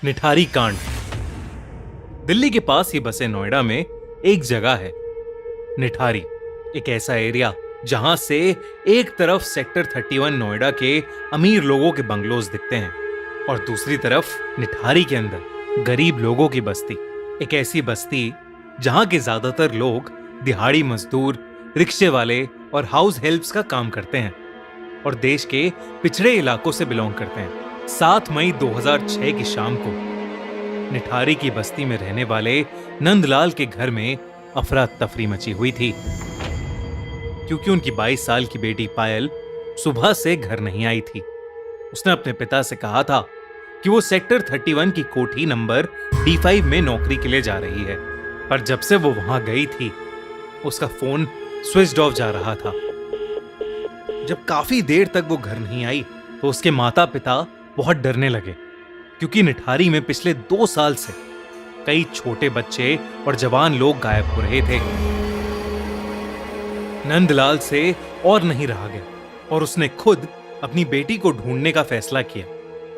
निठारी कांड। दिल्ली के पास ही बसे नोएडा में एक जगह है निठारी, एक ऐसा एरिया जहां से एक तरफ सेक्टर 31 नोएडा के अमीर लोगों के बंगलोज दिखते हैं और दूसरी तरफ निठारी के अंदर गरीब लोगों की बस्ती। एक ऐसी बस्ती जहां के ज्यादातर लोग दिहाड़ी मजदूर, रिक्शे वाले और हाउस हेल्प्स का काम करते हैं और देश के पिछड़े इलाकों से बिलोंग करते हैं। 7 मई 2006 की शाम को निठारी की बस्ती में रहने वाले नंदलाल के घर में अफरा तफरी मची हुई थी, क्योंकि उनकी 22 साल की बेटी पायल सुबह से घर नहीं आई थी। उसने अपने पिता से कहा था कि वो सेक्टर 31 की कोठी नंबर D5 में नौकरी के लिए जा रही है, पर जब से वो वहां गई थी उसका फोन स्विच्ड ऑफ जा रहा था। जब काफी देर तक वो घर नहीं आई तो उसके माता पिता बहुत डरने लगे, क्योंकि निठारी में पिछले 2 साल से कई छोटे बच्चे और जवान लोग गायब हो रहे थे। नंदलाल से और नहीं रहा गया और उसने खुद अपनी बेटी को ढूंढने का फैसला किया।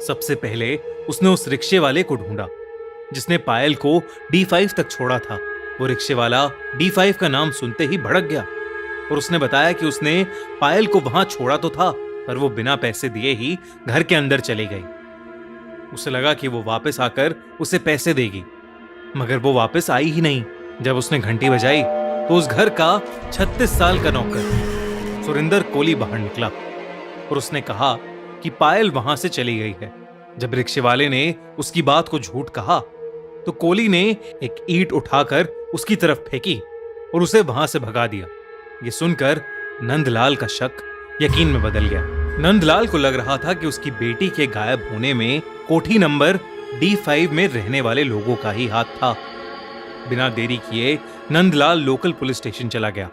सबसे पहले उसने उस रिक्शे वाले को ढूंढा जिसने पायल को D5 तक छोड़ा था। वो रिक्शे वाला D5 का नाम सुनते ही भड़क गया और उसने बताया कि उसने पायल को वहां छोड़ा तो था, पर वो बिना पैसे दिए ही घर के अंदर चली गई। उसे लगा कि वो वापस आकर उसे पैसे देगी, मगर वो वापस आई ही नहीं। जब उसने घंटी बजाई तो उस घर का 36 साल का नौकर सुरिंदर कोली बाहर निकला और उसने कहा कि पायल वहां से चली गई है। जब रिक्शे वाले ने उसकी बात को झूठ कहा तो कोली ने एक ईंट उठाकर उसकी तरफ फेंकी और उसे वहां से भगा दिया। ये सुनकर नंदलाल का शक यकीन में बदल गया। नंदलाल को लग रहा था कि उसकी बेटी के गायब होने में कोठी नंबर D5 में रहने वाले लोगों का ही हाथ था। बिना देरी किए नंदलाल लोकल पुलिस स्टेशन चला गया,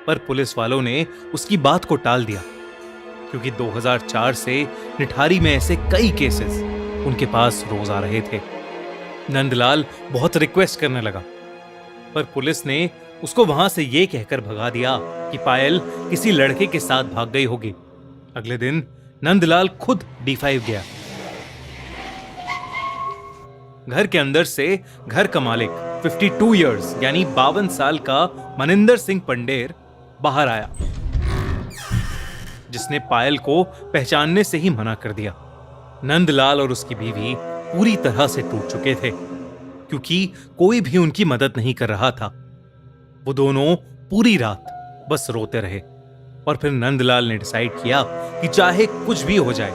पर पुलिस वालों ने उसकी बात को टाल दिया, क्योंकि 2004 से निठारी में ऐसे कई केसेस उनके पास रोज आ रहे थे। नंदलाल बहुत रिक्वेस्ट करने लगा, पर पुलिस ने उसको वहां से ये कहकर भगा दिया कि पायल किसी लड़के के साथ भाग गई होगी। अगले दिन नंदलाल खुद D5 गया। घर के अंदर से घर का मालिक 52 इयर्स यानी 52 साल का मनिंदर सिंह पंडेर बाहर आया, जिसने पायल को पहचानने से ही मना कर दिया। नंदलाल और उसकी बीवी पूरी तरह से टूट चुके थे, क्योंकि कोई भी उनकी मदद नहीं कर रहा था। वो दोनों पूरी रात बस रोते रहे और फिर नंदलाल ने डिसाइड किया कि चाहे कुछ भी हो जाए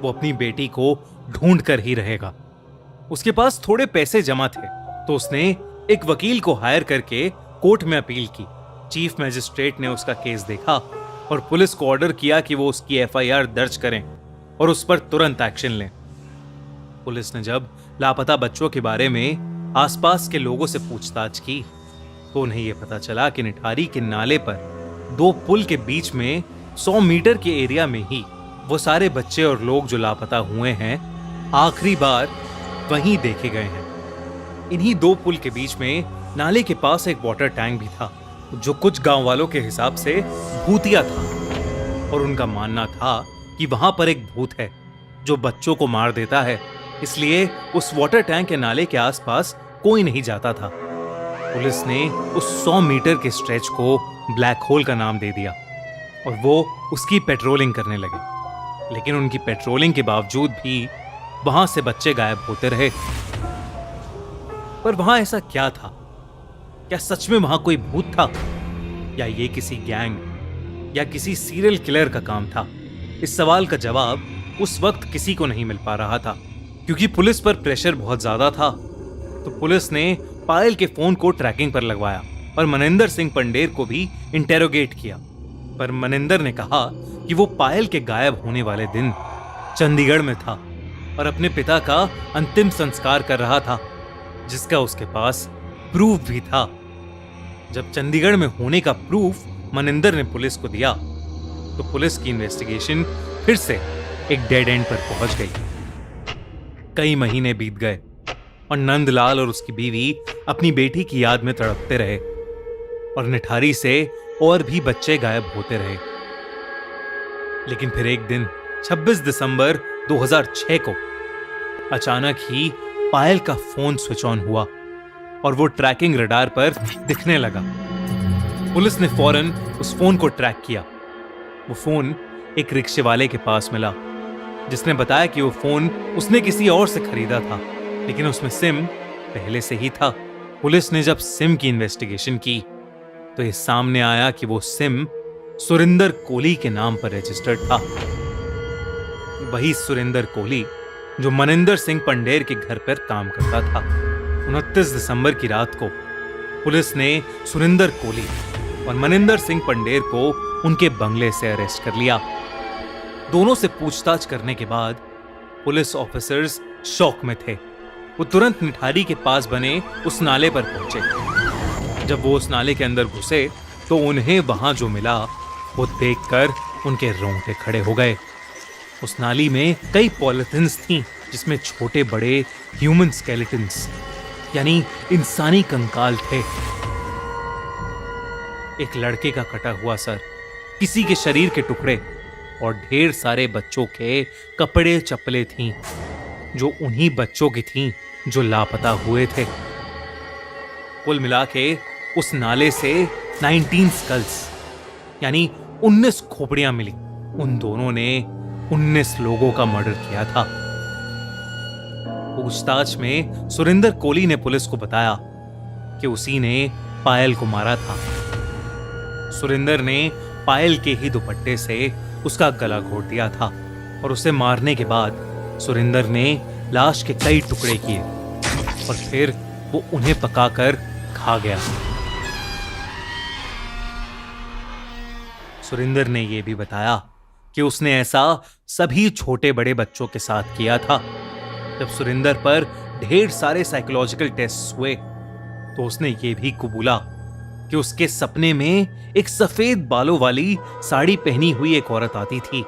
वो अपनी बेटी को ढूंढ कर ही रहेगा। उसके पास थोड़े पैसे जमा थे तो उसने एक वकील को हायर करके कोर्ट में अपील की। चीफ मैजिस्ट्रेट ने उसका केस देखा और पुलिस को ऑर्डर किया कि वो उसकी FIR दर्ज करें और उस पर तुरंत एक्शन लें। पुलिस ने जब लापता बच्चों के बारे में आसपास के लोगों से पूछताछ की तो उन्हें यह पता चला कि निठारी के नाले पर 2 पुल के बीच में 100 मीटर के एरिया में ही वो सारे बच्चे और लोग जो लापता हुए हैं आखिरी बार वहीं देखे गए हैं। इन्हीं 2 पुल के बीच में नाले के पास एक वाटर टैंक भी था, जो कुछ गांव वालों के हिसाब से भूतिया था और उनका मानना था कि वहां पर एक भूत है जो बच्चों को मार देता है, इसलिए उस वाटर टैंक के नाले के आसपास कोई नहीं जाता था। पुलिस ने उस 100 मीटर के स्ट्रेच को ब्लैक होल का नाम दे दिया और वो उसकी पेट्रोलिंग करने लगे, लेकिन उनकी पेट्रोलिंग के बावजूद भी वहां से बच्चे गायब होते रहे। पर वहां ऐसा क्या था? क्या सच में वहां कोई भूत था, या ये किसी गैंग या किसी सीरियल किलर का काम था? इस सवाल का जवाब उस वक्त किसी को नहीं मिल पा रहा था, क्योंकि पुलिस पर प्रेशर बहुत ज्यादा था। तो पुलिस ने पायल के फोन को ट्रैकिंग पर लगवाया और मनिंदर सिंह पंडेर को भी इंटेरोगेट किया, पर मनिंदर ने कहा कि वो पायल के गायब होने वाले दिन चंडीगढ़ में था और अपने पिता का अंतिम संस्कार कर रहा था, जिसका उसके पास प्रूफ भी था। जब चंडीगढ़ में होने का प्रूफ मनिंदर ने पुलिस को दिया तो पुलिस की इन्वेस्टिगेशन फिर से एक डेड एंड पर पहुंच गई। कई महीने बीत गए और नंदलाल और उसकी बीवी अपनी बेटी की याद में तड़पते रहे और निठारी से और भी बच्चे गायब होते रहे। लेकिन फिर एक दिन 26 दिसंबर 2006 को अचानक ही पायल का फोन स्विच ऑन हुआ और वो ट्रैकिंग रडार पर दिखने लगा। पुलिस ने फौरन उस फोन को ट्रैक किया। वो फोन एक रिक्शे वाले के पास मिला, जिसने बताया कि वो फोन उसने किसी और से खरीदा था, लेकिन उसमें सिम पहले से ही था। पुलिस ने जब सिम की इन्वेस्टिगेशन की तो ये सामने आया कि वो सिम सुरिंदर कोहली के नाम पर रजिस्टर्ड था। वही सुरिंदर कोहली जो मनिंदर सिंह पंडेर के घर पर काम करता था। 29 दिसंबर की रात को पुलिस ने सुरिंदर कोहली और मनिंदर सिंह पंडेर को उनके बंगले से अरेस्ट कर लिया। दोनों से पूछताछ करने के बाद पुलिस ऑफिसर्स शॉक में थे। वो तुरंत निठारी के पास बने उस नाले पर पहुंचे। जब वो उस नाले के अंदर घुसे तो उन्हें वहां जो मिला वो देखकर उनके रोंगटे खड़े हो गए। उस नाली में कई पॉलिथिन्स थीं, जिसमें छोटे बड़े ह्यूमन स्केलेटन्स यानी इंसानी कंकाल थे। एक लड़के का कटा हुआ सर, किसी के शरीर के टुकड़े और ढेर सारे बच्चों के कपड़े चप्पलें थीं, जो उन्हीं बच्चों की थीं जो लापता हुए थे। कुल मिला के उस नाले से 19 स्कल्स यानी 19 खोपड़ियां मिली। उन दोनों ने 19 लोगों का मर्डर किया था। पूछताछ में सुरिंदर कोहली ने पुलिस को बताया कि उसी ने पायल को मारा था। सुरिंदर ने पायल के ही दुपट्टे से उसका गला घोट दिया था और उसे मारने के बाद सुरिंदर ने लाश के कई टुकड़े किए और फिर वो उन्हें पकाकर खा गया। सुरिंदर ने यह भी बताया कि उसने ऐसा सभी छोटे बड़े बच्चों के साथ किया था। जब सुरिंदर पर ढेर सारे साइकोलॉजिकल टेस्ट हुए तो उसने ये भी कबूला कि उसके सपने में एक सफेद बालों वाली साड़ी पहनी हुई एक औरत आती थी,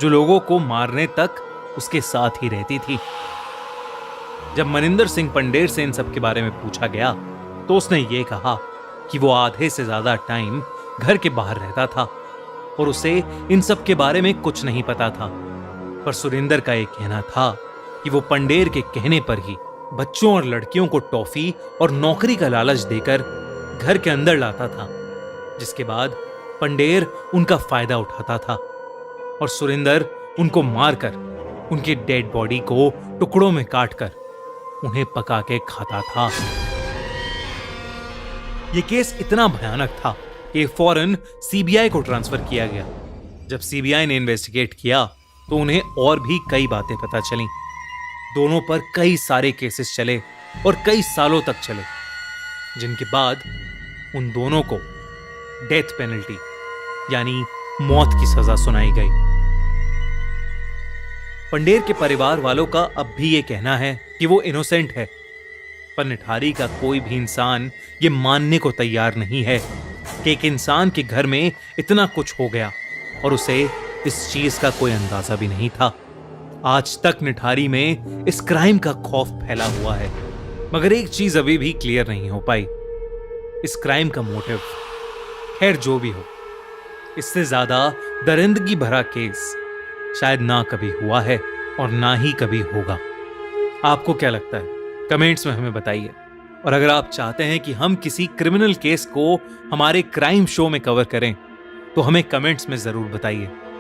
जो लोगों को मारने तक उसके साथ ही रहती थी। जब मनिंदर सिंह पंडेर से इन सब के बारे में पूछा गया तो उसने ये कहा कि वो आधे से ज्यादा टाइम घर के बाहर रहता था और उसे इन सब के बारे में कुछ नहीं पता था। पर सुरिंदर का एक कहना था कि वो पंडेर के कहने पर ही बच्चों और लड़कियों को टॉफी और नौकरी का लालच देकर घर के अंदर लाता था, जिसके बाद पंडेर उनका फायदा उठाता था और सुरिंदर उनको मारकर उनकी डेड बॉडी को टुकड़ों में काटकर उन्हें पका के खाता था। यह केस इतना भयानक था कि फौरन सीबीआई को ट्रांसफर किया गया। जब सीबीआई ने इन्वेस्टिगेट किया तो उन्हें और भी कई बातें पता चली। दोनों पर कई सारे केसेस चले और कई सालों तक चले, जिनके बाद उन दोनों को डेथ पेनल्टी यानी मौत की सजा सुनाई गई। पंडेर के परिवार वालों का अब भी यह कहना है कि वो इनोसेंट है, पर निठारी का कोई भी इंसान ये मानने को तैयार नहीं है कि एक इंसान के घर में इतना कुछ हो गया और उसे इस चीज का कोई अंदाजा भी नहीं था। आज तक निठारी में इस क्राइम का खौफ फैला हुआ है, मगर एक चीज अभी भी क्लियर नहीं हो पाई, इस क्राइम का मोटिव। खैर जो भी हो, इससे ज्यादा दरिंदगी भरा केस शायद ना कभी हुआ है और ना ही कभी होगा। आपको क्या लगता है? कमेंट्स में हमें बताइए। और अगर आप चाहते हैं कि हम किसी क्रिमिनल केस को हमारे क्राइम शो में कवर करें तो हमें कमेंट्स में जरूर बताइए।